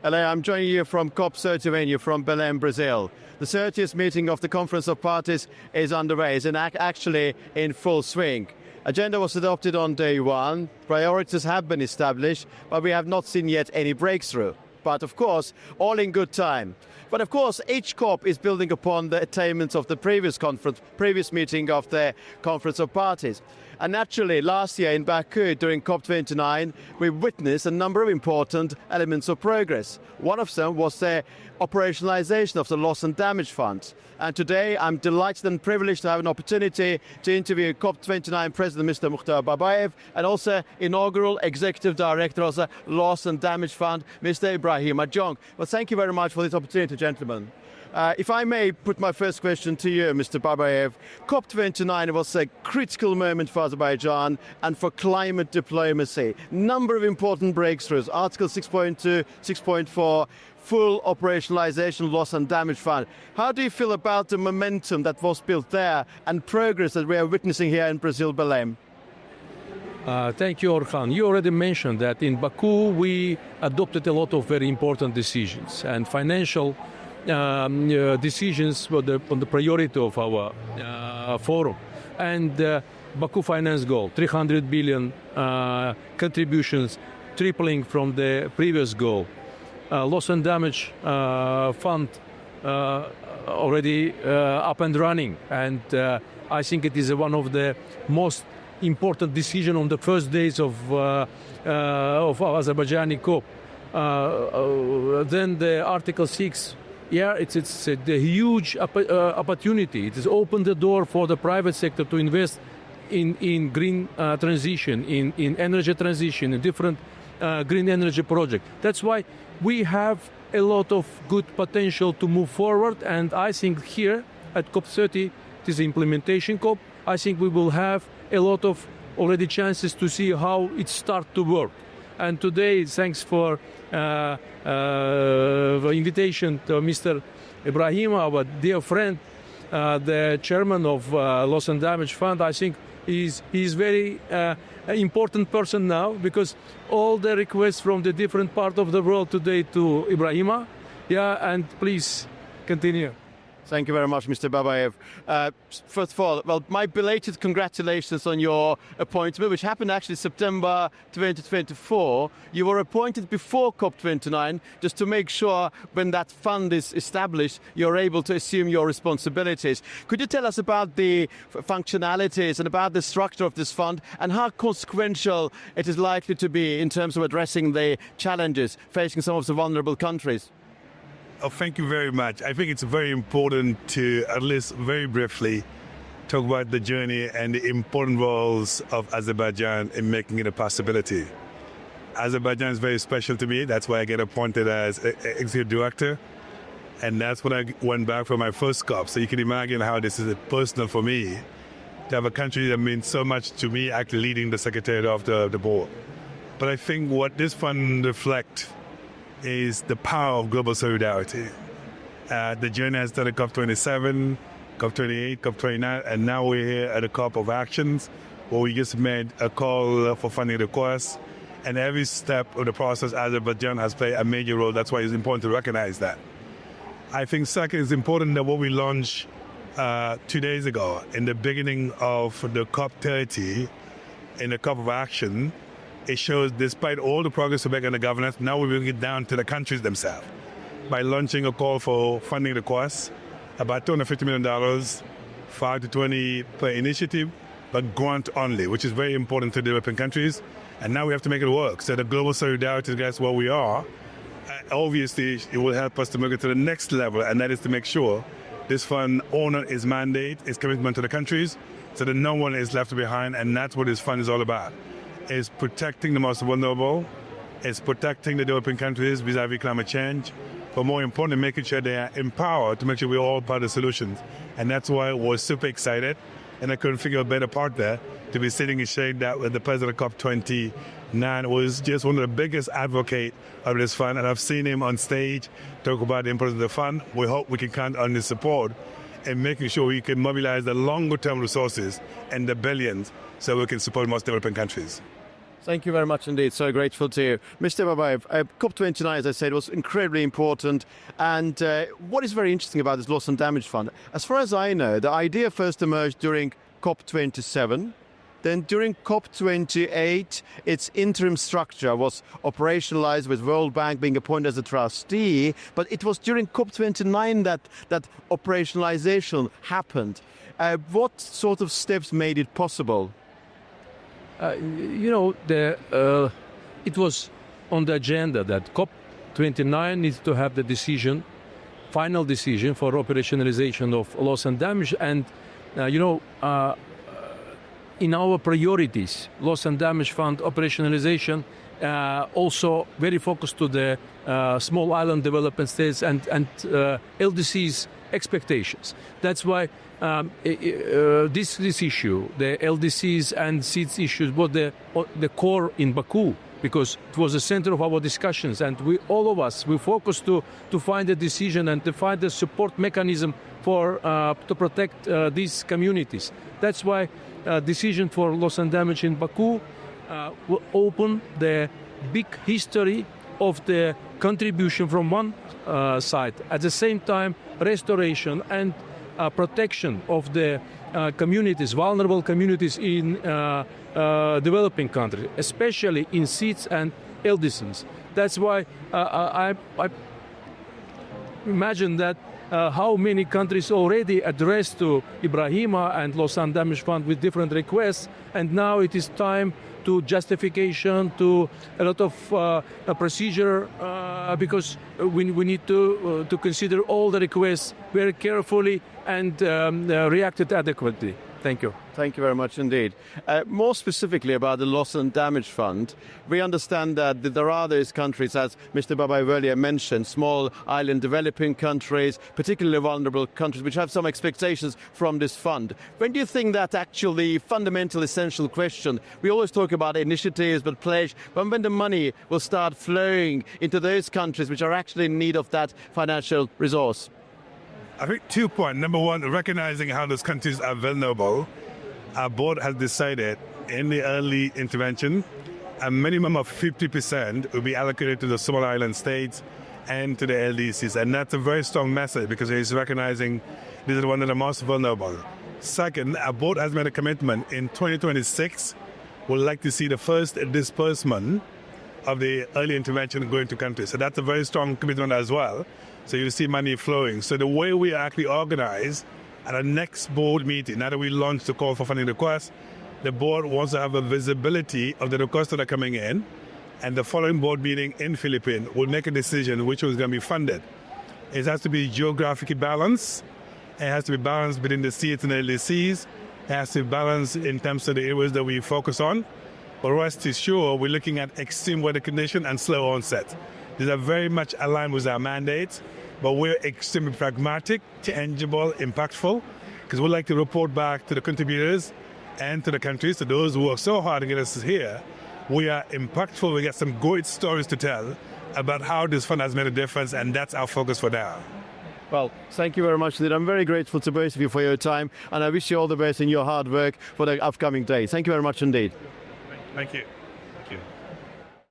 Hello, I'm joining you from COP30 venue from Belém, Brazil. The 30th meeting of the Conference of Parties is underway, is actually in full swing. Agenda was adopted on day one, priorities have been established, but we have not seen yet any breakthrough. But of course, all in good time. But of course, each COP is building upon the attainments of the previous meeting of the Conference of Parties. And naturally, last year in Baku, during COP29, we witnessed a number of important elements of progress. One of them was the operationalisation of the loss and damage fund. And today, I'm delighted and privileged to have an opportunity to interview COP29 President Mr. Mukhtar Babayev and also inaugural Executive Director of the Loss and Damage Fund, Mr. Ibrahim at Jong. Well, thank you very much for this opportunity, gentlemen. If I may put my first question to you, Mr. Babayev, COP29 was a critical moment for Azerbaijan and for climate diplomacy. Number of important breakthroughs, Article 6.2, 6.4, full operationalisation, loss and damage fund. How do you feel about the momentum that was built there and progress that we are witnessing here in Brazil, Belém? Thank you, Orhan. You already mentioned that in Baku we adopted a lot of very important decisions, and financial decisions were on the priority of our forum. And Baku finance goal, 300 billion contributions, tripling from the previous goal. Loss and damage fund already up and running, and I think it is one of the most important decisions on the first days of Azerbaijani COP. Then the Article 6. Yeah, it's a huge opportunity. It has opened the door for the private sector to invest in green transition, in energy transition, in different green energy projects. That's why we have a lot of good potential to move forward. And I think here at COP30, it is the implementation COP. I think we will have a lot of already chances to see how it starts to work. And today, thanks for the invitation to Mr. Ibrahim, our dear friend, the chairman of Loss and Damage Fund. I think he's very important person now, because all the requests from the different part of the world today to Ibrahim. Yeah, and please continue. Thank you very much, Mr. Babayev. First of all, well, my belated congratulations on your appointment, which happened actually September 2024. You were appointed before COP29, just to make sure when that fund is established, you're able to assume your responsibilities. Could you tell us about the functionalities and about the structure of this fund and how consequential it is likely to be in terms of addressing the challenges facing some of the vulnerable countries? Oh, thank you very much. I think it's very important to, at least very briefly, talk about the journey and the important roles of Azerbaijan in making it a possibility. Azerbaijan is very special to me. That's why I get appointed as executive director. And that's when I went back for my first COP. So you can imagine how this is personal for me, to have a country that means so much to me actually leading the secretariat of the board. But I think what this fund reflects is the power of global solidarity. The journey has started COP27, COP28, COP29, and now we're here at a COP of actions where we just made a call for funding the course. And every step of the process, Azerbaijan has played a major role. That's why it's important to recognize that. I think second, it's important that what we launched 2 days ago in the beginning of the COP30, in the COP of action, it shows despite all the progress we make on the governance, now we're bringing it down to the countries themselves by launching a call for funding the course, about $250 million, 5 to 20 per initiative, but grant only, which is very important to the European countries. And now we have to make it work. So the global solidarity, that's where we are. Obviously, it will help us to make it to the next level, and that is to make sure this fund honors its mandate, its commitment to the countries, so that no one is left behind, and that's what this fund is all about. Is protecting the most vulnerable, is protecting the developing countries vis-a-vis climate change, but more importantly, making sure they are empowered to make sure we're all part of the solutions. And that's why we're super excited, and I couldn't figure a better partner to be sitting and sharing that with the president of COP29, was just one of the biggest advocates of this fund, and I've seen him on stage talk about the importance of the fund. We hope we can count on his support in making sure we can mobilize the longer-term resources and the billions so we can support most developing countries. Thank you very much indeed. So grateful to you. Mr. Babayev, COP29, as I said, was incredibly important. And what is very interesting about this loss and damage fund, as far as I know, the idea first emerged during COP27. Then during COP28, its interim structure was operationalized with World Bank being appointed as a trustee. But it was during COP29 that operationalization happened. What sort of steps made it possible? It was on the agenda that COP29 needs to have the final decision for operationalization of loss and damage. And, in our priorities, loss and damage fund operationalization, also very focused to the small island development states and LDC's expectations. That's why this issue, the LDCs and seeds issues, was the core in Baku, because it was the center of our discussions, and all of us focused to find a decision and to find a support mechanism to protect these communities. That's why decision for loss and damage in Baku will open the big history of the contribution from one side. At the same time, restoration and protection of the communities, vulnerable communities in developing countries, especially in seeds and LDCs. That's why I imagine that how many countries already addressed to Ibrahim and Loss and Damage Fund with different requests, and now it is time to justification, to a lot of procedure, because we need to consider all the requests very carefully and reacted adequately. Thank you. Thank you very much indeed. More specifically about the Loss and Damage Fund, we understand that there are those countries, as Mr. Babayev earlier mentioned, small island developing countries, particularly vulnerable countries, which have some expectations from this fund. When do you think that actually fundamental, essential question, we always talk about initiatives, but pledge, but when the money will start flowing into those countries which are actually in need of that financial resource? I think 2 points. Number one, recognizing how those countries are vulnerable. Our board has decided in the early intervention, a minimum of 50% will be allocated to the small island states and to the LDCs. And that's a very strong message because it is recognizing these are one of the most vulnerable. Second, our board has made a commitment in 2026. We'd like to see the first disbursement of the early intervention going to countries. So that's a very strong commitment as well. So you'll see money flowing. So the way we actually organize at our next board meeting, now that we launched the call for funding requests, the board wants to have a visibility of the requests that are coming in, and the following board meeting in Philippines will make a decision which was going to be funded. It has to be geographically balanced. It has to be balanced between the seeds and the LDCs. It has to be balanced in terms of the areas that we focus on. But rest assured, we're looking at extreme weather condition and slow onset. These are very much aligned with our mandates, but we're extremely pragmatic, tangible, impactful, because we'd like to report back to the contributors and to the countries, to those who work so hard to get us here. We are impactful. We got some great stories to tell about how this fund has made a difference, and that's our focus for now. Well, thank you very much indeed. I'm very grateful to both of you for your time, and I wish you all the best in your hard work for the upcoming days. Thank you very much indeed. Thank you.